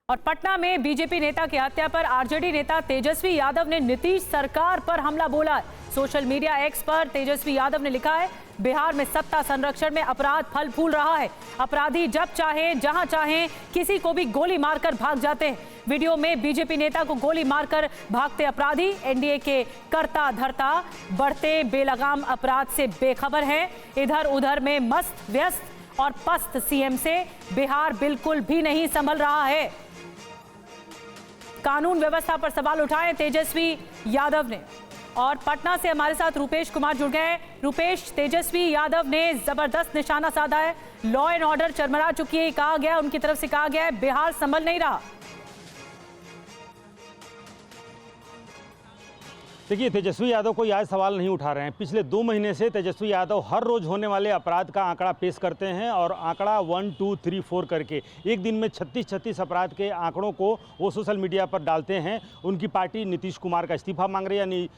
और पटना में बीजेपी नेता की हत्या पर आरजेडी नेता तेजस्वी यादव ने नीतीश सरकार पर हमला बोला है। सोशल मीडिया एक्स पर तेजस्वी यादव ने लिखा है, बिहार में सत्ता संरक्षण में अपराध फल फूल रहा है। अपराधी जब चाहे जहां चाहे किसी को भी गोली मारकर भाग जाते हैं। वीडियो में बीजेपी नेता को गोली मारकर भागते अपराधी एनडीए के करता धरता बढ़ते बेलगाम अपराध से बेखबर हैं। इधर उधर में मस्त व्यस्त और पस्त सीएम से बिहार बिल्कुल भी नहीं संभल रहा है। कानून व्यवस्था पर सवाल उठाए तेजस्वी यादव ने। और पटना से हमारे साथ रुपेश कुमार जुड़ गए। रुपेश, तेजस्वी यादव ने जबरदस्त निशाना साधा है। लॉ एंड ऑर्डर चरमरा चुकी है, कहा गया, उनकी तरफ से कहा गया है बिहार संभल नहीं रहा। देखिए, तेजस्वी यादव कोई आज सवाल नहीं उठा रहे हैं। पिछले 2 महीने से तेजस्वी यादव हर रोज होने वाले अपराध का आंकड़ा पेश करते हैं और आंकड़ा 1, 2, 3, 4 करके एक दिन में 36 अपराध के आंकड़ों को वो सोशल मीडिया पर डालते हैं। उनकी पार्टी नीतीश कुमार का इस्तीफा मांग रही है, यानी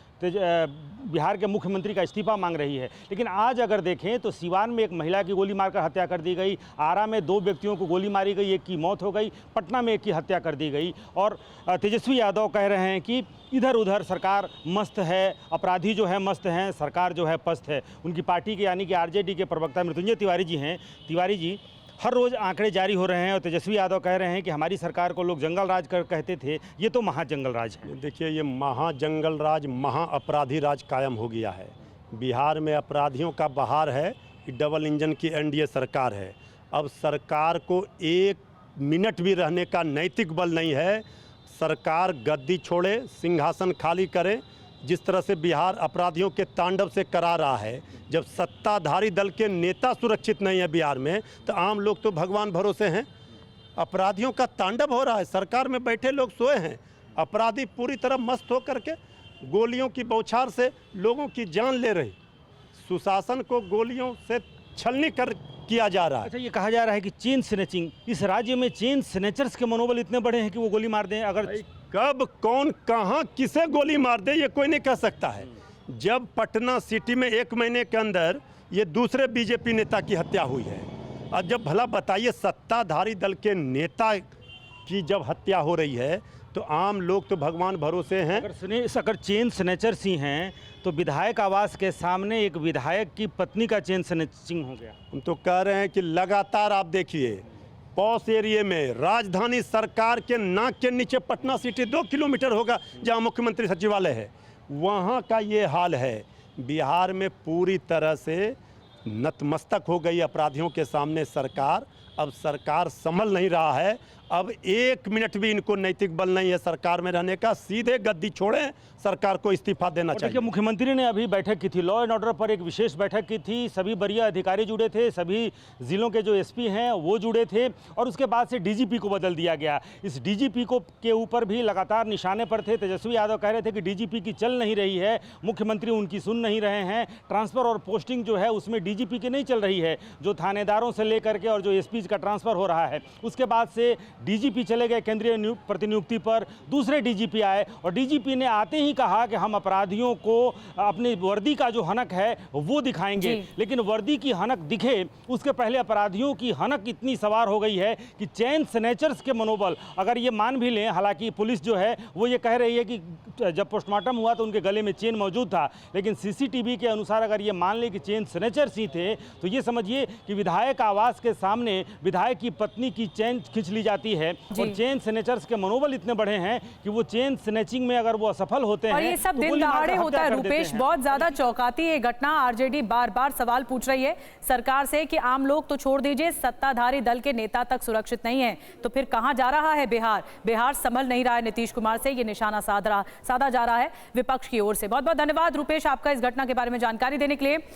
बिहार के मुख्यमंत्री का इस्तीफा मांग रही है। लेकिन आज अगर देखें तो सिवान में एक महिला की गोली मारकर हत्या कर दी गई, आरा में 2 व्यक्तियों को गोली मारी गई, एक की मौत हो गई, पटना में एक की हत्या कर दी गई। और तेजस्वी यादव कह रहे हैं कि इधर उधर सरकार मस्त है, अपराधी जो है मस्त हैं, सरकार जो है पस्त है। उनकी पार्टी के यानी कि आरजेडी के प्रवक्ता मृत्युंजय तिवारी जी हैं। तिवारी जी, हर रोज़ आंकड़े जारी हो रहे हैं और तेजस्वी यादव कह रहे हैं कि हमारी सरकार को लोग जंगल राज कहते थे, ये तो महाजंगल राज है। देखिए, ये महाजंगल राज, महा अपराधी राज कायम हो गया है। बिहार में अपराधियों का बहार है। डबल इंजन की एनडीए सरकार है। अब सरकार को 1 मिनट भी रहने का नैतिक बल नहीं है। सरकार गद्दी छोड़े, सिंहासन खाली करे। जिस तरह से बिहार अपराधियों के तांडव से करा रहा है, जब सत्ताधारी दल के नेता सुरक्षित नहीं है बिहार में, तो आम लोग तो भगवान भरोसे हैं। अपराधियों का तांडव हो रहा है, सरकार में बैठे लोग सोए हैं। अपराधी पूरी तरह मस्त होकर के गोलियों की बौछार से लोगों की जान ले रही। सुशासन को गोलियों से छलनी कर किया जा रहा है। अच्छा, ये कहा जा रहा है कि चेन स्नैचिंग, इस राज्य में चेन स्नैचर्स के मनोबल इतने बड़े हैं कि वो गोली मार दें। अगर कब कौन कहां किसे गोली मार दे ये कोई नहीं कह सकता है। जब पटना सिटी में 1 महीने के अंदर ये दूसरे बीजेपी नेता की हत्या हुई है, और जब भला बताइए सत्ताधारी दल के नेता की जब हत्या हो रही है तो आम लोग तो भगवान भरोसे हैं। अगर चेन स्नैचर्स ही हैं तो विधायक आवास के सामने एक विधायक की पत्नी का चेन स्नैचिंग हो गया। हम तो कह रहे हैं कि लगातार आप देखिए, पॉस एरिया में राजधानी सरकार के नाक के नीचे पटना सिटी 2 किलोमीटर होगा जहां मुख्यमंत्री सचिवालय है, वहां का ये हाल है। बिहार में पूरी तरह से नतमस्तक हो गई अपराधियों के सामने सरकार। अब सरकार संभल नहीं रहा है। अब 1 मिनट भी इनको नैतिक बल नहीं है सरकार में रहने का। सीधे गद्दी छोड़ें, सरकार को इस्तीफा देना चाहिए। मुख्यमंत्री ने अभी बैठक की थी, लॉ एंड ऑर्डर पर एक विशेष बैठक की थी। सभी वरीय अधिकारी जुड़े थे, सभी जिलों के जो एसपी हैं वो जुड़े थे, और उसके बाद से डीजीपी को बदल दिया गया। इस डीजीपी को के ऊपर भी लगातार निशाने पर थे। तेजस्वी यादव कह रहे थे कि डीजीपी की चल नहीं रही है, मुख्यमंत्री उनकी सुन नहीं रहे हैं। ट्रांसफर और पोस्टिंग जो है उसमें डीजीपी की नहीं चल रही है, जो थानेदारों से लेकर के और जो एसपी का ट्रांसफर हो रहा है। उसके बाद से डीजीपी चले गए केंद्रीय प्रतिनियुक्ति पर, दूसरे डीजीपी आए और डीजीपी ने आते ही कहा कि हम अपराधियों को अपनी वर्दी का जो हनक है वो दिखाएंगे। लेकिन वर्दी की हनक दिखे उसके पहले अपराधियों की हनक इतनी सवार हो गई है कि चेन स्नैचर्स के मनोबल, अगर ये मान भी लें, हालांकि पुलिस जो है वो ये कह रही है कि जब पोस्टमार्टम हुआ तो उनके गले में चेन मौजूद था, लेकिन सीसीटीवी के अनुसार अगर ये मान लें कि चेन स्नैचर्स ही थे तो ये समझिए कि विधायक आवास के सामने विधायक की पत्नी की चेन खींच ली जाती है। और चेन स्नैचर्स के मनोबल इतने बड़े हैं कि वो चेन स्नैचिंग में अगर वो असफल होते हैं, और ये सब दिन दहाड़े होता है। रुपेश, बहुत ज्यादा चौंकाती है घटना। आरजेडी बार बार सवाल पूछ रही है सरकार से कि आम लोग तो छोड़ दीजिए, सत्ताधारी दल के नेता तक सुरक्षित नहीं है, तो फिर कहां जा रहा है बिहार? बिहार संभल नहीं रहा है नीतीश कुमार से, ये निशाना साधा जा रहा है विपक्ष की ओर से। बहुत बहुत धन्यवाद रुपेश आपका इस घटना के बारे में जानकारी देने के लिए।